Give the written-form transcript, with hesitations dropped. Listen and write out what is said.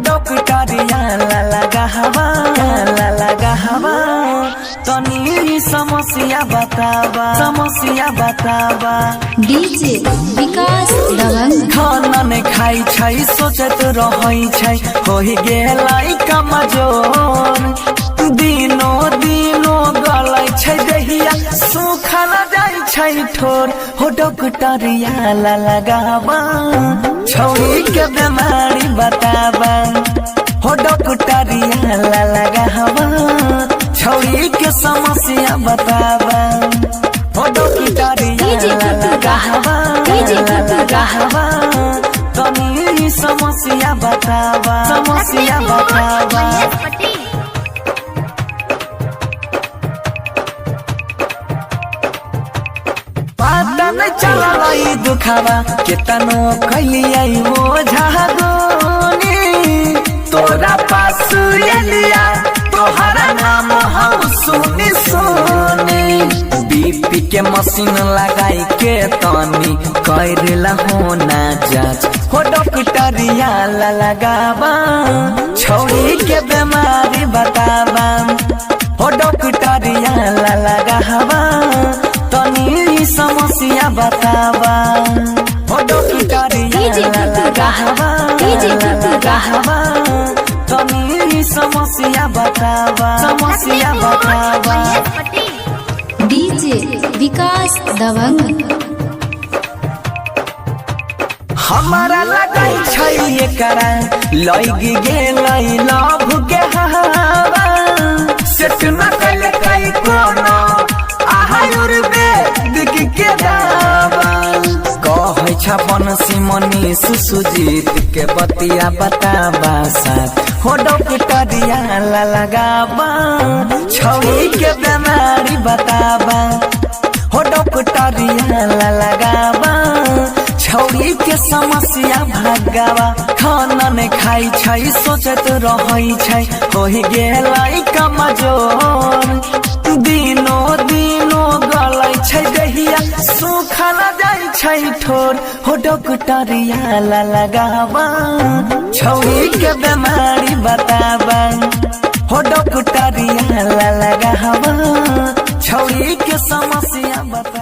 डॉक्टरिया लगा हवा तनी समस्या बतावा डीजे विकास दबंग खाना ने खाई छै सोचत रहै छै होई गेलै कमजोर दिनो गलै छै दहिया सुखा न जाइ छै ठोर हो डॉक्टरिया लगावा छौरी के बीमारी बतावा हो डॉक्टरिया लगावा छौरी के समस्या बतावा हो डॉक्टरिया लगावा तनी समस्या बतावा पता नहीं चला दुखावा केतनो कैलिया ओझागोनी तोरा पास लिया तोहरा नाम हम सुनी बीपी के मशीन लगाई के तनी करेला होना जांच हो डॉक्टरिया लगावा छौरी के बीमारी बतावा हो डॉक्टरिया लगावा तनी समस्या बतावा हो डॉक्टरिया लगावा तनी समस्या बतावा डीजे विकास दबंग हमारा लगाई छै एकरा लगी गेलै लभ के हवा सेट न कैले कई कोनो आयुर्वेदिक के दवा कहै छपन सिमनी सुजीत के बतिया बतावा साथ हो डॉक्टरिया लगावा छौरी के बीमारी बतावा हो डॉक्टरिया लगावा छौरी के समस्या भगावा खाना ने खाई छै सोचत रहै छै होई गेलै कमजोर दिनो गलै छै दहिया सुखा न जाइ छै ठोर हो डॉक्टरिया लगावा छौरी के बीमारी बतावा हो डॉक्टरिया लगावा छौरी के समस्या बतावा।